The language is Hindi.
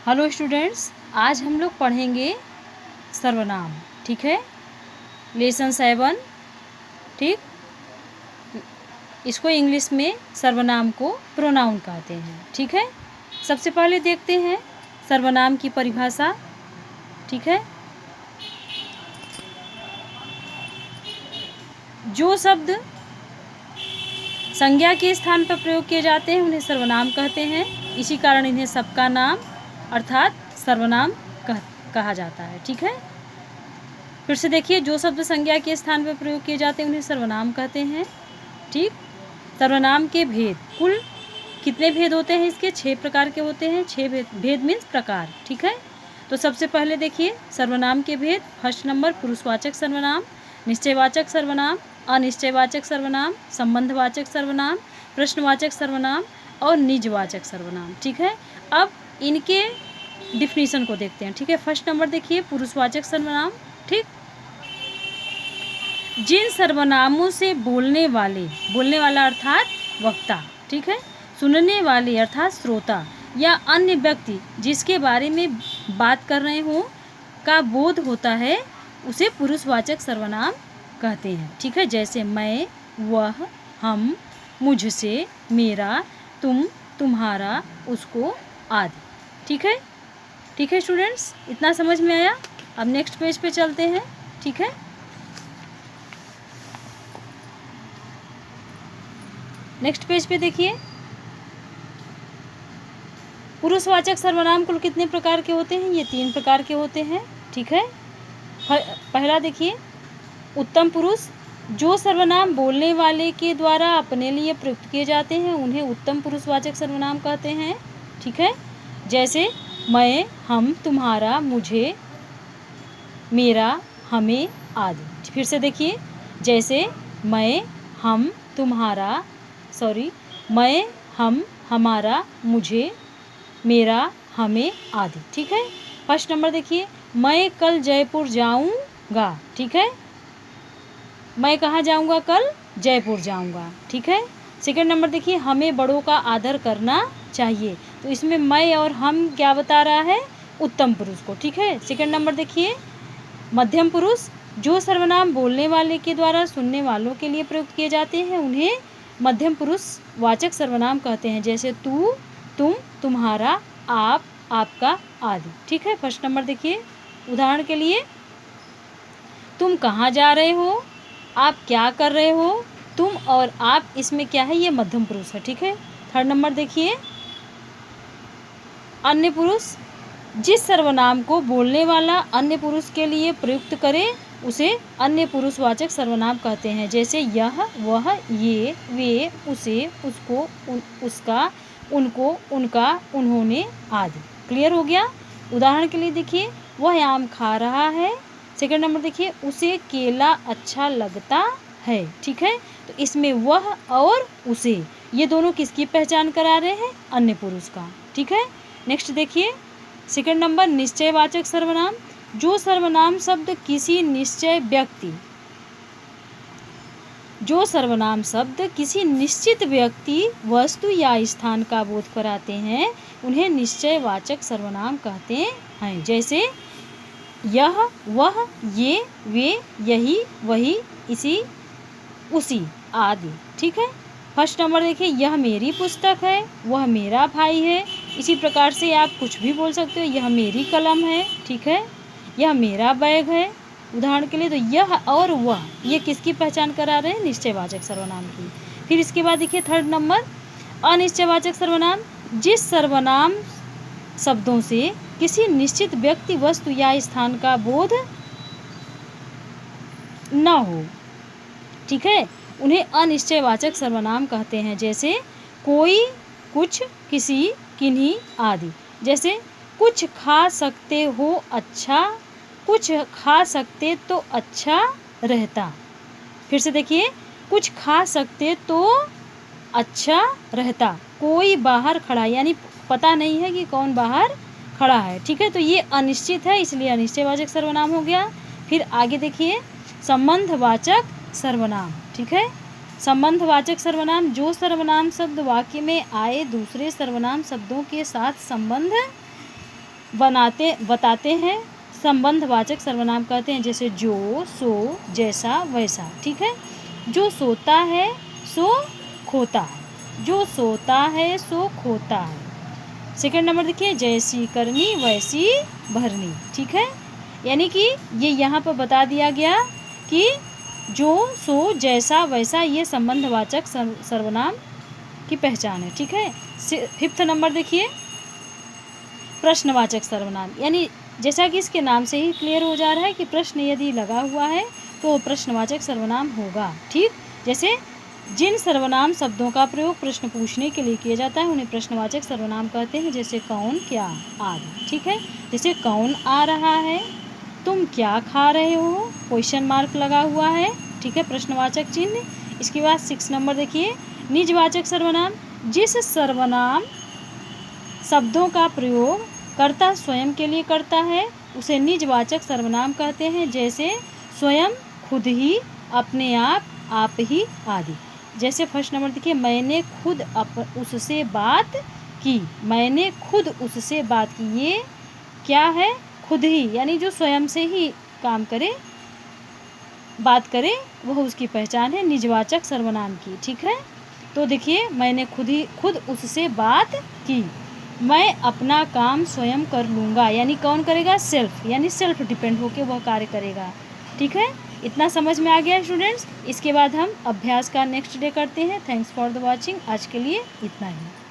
हेलो स्टूडेंट्स, आज हम लोग पढ़ेंगे सर्वनाम। ठीक है, लेसन 7। ठीक, इसको इंग्लिश में सर्वनाम को प्रोनाउन कहते हैं। ठीक है, सबसे पहले देखते हैं सर्वनाम की परिभाषा। ठीक है, जो शब्द संज्ञा के स्थान पर प्रयोग किए जाते हैं उन्हें सर्वनाम कहते हैं। इसी कारण इन्हें सबका नाम अर्थात सर्वनाम कहा जाता है। ठीक है, फिर से देखिए, जो शब्द संज्ञा के स्थान पर प्रयोग किए जाते हैं उन्हें सर्वनाम कहते हैं। ठीक, सर्वनाम के भेद, कुल कितने भेद होते हैं इसके? 6 प्रकार के होते हैं। 6 भेद मीन्स प्रकार। ठीक है, तो सबसे पहले देखिए सर्वनाम के भेद। फर्स्ट नंबर पुरुषवाचक सर्वनाम, निश्चयवाचक सर्वनाम, अनिश्चयवाचक सर्वनाम, संबंधवाचक सर्वनाम, प्रश्नवाचक सर्वनाम और निजवाचक सर्वनाम। ठीक है, अब इनके डिफिनीशन को देखते हैं। ठीक है, फर्स्ट नंबर देखिए पुरुषवाचक सर्वनाम। ठीक, जिन सर्वनामों से बोलने वाला अर्थात वक्ता, ठीक है, सुनने वाले अर्थात श्रोता या अन्य व्यक्ति जिसके बारे में बात कर रहे हो का बोध होता है उसे पुरुषवाचक सर्वनाम कहते हैं। ठीक है, जैसे मैं, वह, हम, मुझसे, मेरा, तुम, तुम्हारा, उसको आदि। ठीक है स्टूडेंट्स, इतना समझ में आया? अब नेक्स्ट पेज पे चलते हैं। ठीक है, नेक्स्ट पेज पे देखिए, पुरुषवाचक सर्वनाम कुल कितने प्रकार के होते हैं? ये 3 प्रकार के होते हैं। ठीक है, पहला देखिए उत्तम पुरुष। जो सर्वनाम बोलने वाले के द्वारा अपने लिए प्रयुक्त किए जाते हैं उन्हें उत्तम पुरुषवाचक सर्वनाम कहते हैं। ठीक है, जैसे मैं, हम, तुम्हारा, मुझे, मेरा, हमें आदि। फिर से देखिए, जैसे मैं, हम, तुम्हारा, मैं, हम, हमारा, मुझे, मेरा, हमें आदि। ठीक है, फर्स्ट नंबर देखिए, मैं कल जयपुर जाऊंगा। ठीक है, मैं कहाँ जाऊंगा? कल जयपुर जाऊंगा। ठीक है, सेकंड नंबर देखिए, हमें बड़ों का आदर करना चाहिए। तो इसमें मैं और हम क्या बता रहा है? उत्तम पुरुष को। ठीक है, सेकंड नंबर देखिए मध्यम पुरुष। जो सर्वनाम बोलने वाले के द्वारा सुनने वालों के लिए प्रयुक्त किए जाते हैं उन्हें मध्यम पुरुष वाचक सर्वनाम कहते हैं। जैसे तू, तुम, तुम्हारा, आप, आपका आदि। ठीक है, फर्स्ट नंबर देखिए, उदाहरण के लिए तुम कहाँ जा रहे हो, आप क्या कर रहे हो, तुम और आप, इसमें क्या है? ये मध्यम पुरुष है। ठीक है, थर्ड नंबर देखिए अन्य पुरुष। जिस सर्वनाम को बोलने वाला अन्य पुरुष के लिए प्रयुक्त करे उसे अन्य पुरुषवाचक सर्वनाम कहते हैं। जैसे यह, वह, ये, वे, उसे, उसको, उसका, उनको, उनका, उन्होंने आदि। क्लियर हो गया? उदाहरण के लिए देखिए, वह आम खा रहा है। सेकंड नंबर देखिए, उसे केला अच्छा लगता है। ठीक है, तो इसमें वह और उसे, ये दोनों किसकी पहचान करा रहे हैं? अन्य पुरुष का। ठीक है, नेक्स्ट देखिए सेकंड नंबर निश्चयवाचक सर्वनाम। जो सर्वनाम शब्द किसी निश्चित व्यक्ति, वस्तु या स्थान का बोध कराते हैं उन्हें निश्चयवाचक सर्वनाम कहते हैं। जैसे यह, वह, ये, वे, यही, वही, इसी, उसी आदि। ठीक है, फर्स्ट नंबर देखिए, यह मेरी पुस्तक है, वह मेरा भाई है। इसी प्रकार से आप कुछ भी बोल सकते हो, यह मेरी कलम है। ठीक है, यह मेरा बैग है। उदाहरण के लिए तो यह और वह, ये किसकी पहचान करा रहे हैं? निश्चयवाचक सर्वनाम की। फिर इसके बाद देखिए थर्ड नंबर अनिश्चयवाचक सर्वनाम। जिस सर्वनाम शब्दों से किसी निश्चित व्यक्ति, वस्तु या स्थान का बोध न हो, ठीक है, उन्हें अनिश्चयवाचक सर्वनाम कहते हैं। जैसे कोई, कुछ, किसी, किन्हीं आदि। जैसे कुछ खा सकते हो अच्छा, कुछ खा सकते तो अच्छा रहता। फिर से देखिए, कुछ खा सकते तो अच्छा रहता। कोई बाहर खड़ा, यानी पता नहीं है कि कौन बाहर खड़ा है। ठीक है, तो ये अनिश्चित है, इसलिए अनिश्चयवाचक सर्वनाम हो गया। फिर आगे देखिए संबंधवाचक सर्वनाम। ठीक है, संबंधवाचक सर्वनाम। जो सर्वनाम शब्द वाक्य में आए दूसरे सर्वनाम शब्दों के साथ संबंध बताते हैं संबंधवाचक सर्वनाम कहते हैं, जैसे जो, सो, जैसा, वैसा। ठीक है। जो सोता है सो खोता है, जो सोता है सो खोता है। सेकंड नंबर देखिए, जैसी करनी वैसी भरनी। ठीक है। यानी कि ये यहाँ पर बता दिया गया कि जो, सो, जैसा, वैसा ये संबंधवाचक सर्वनाम की पहचान है। ठीक है। फिफ्थ नंबर देखिए, प्रश्नवाचक सर्वनाम, यानी जैसा कि इसके नाम से ही क्लियर हो जा रहा है कि प्रश्न यदि लगा हुआ है तो वो प्रश्नवाचक सर्वनाम होगा। ठीक। जैसे जिन सर्वनाम शब्दों का प्रयोग प्रश्न पूछने के लिए किया जाता है उन्हें प्रश्नवाचक सर्वनाम कहते हैं, जैसे कौन, क्या आदि। ठीक है। जैसे कौन आ रहा है, तुम क्या खा रहे हो, क्वेश्चन मार्क लगा हुआ है। ठीक है, प्रश्नवाचक चिन्ह। इसके बाद 6 नंबर देखिए, निजवाचक सर्वनाम, जिस सर्वनाम शब्दों का प्रयोग कर्ता स्वयं के लिए करता है उसे निजवाचक सर्वनाम कहते हैं, जैसे स्वयं, खुद ही, अपने आप ही आदि। जैसे फर्स्ट नंबर देखिए, मैंने खुद उससे बात की, मैंने खुद उससे बात की। ये क्या है? खुद ही, यानी जो स्वयं से ही काम करे, बात करे, वह उसकी पहचान है निजवाचक सर्वनाम की। ठीक है। तो देखिए, मैंने खुद उससे बात की, मैं अपना काम स्वयं कर लूँगा, यानी कौन करेगा? सेल्फ, यानी सेल्फ डिपेंड होकर वह कार्य करेगा। ठीक है। इतना समझ में आ गया स्टूडेंट्स। इसके बाद हम अभ्यास का नेक्स्ट डे करते हैं। Thanks for the watching. आज के लिए इतना ही।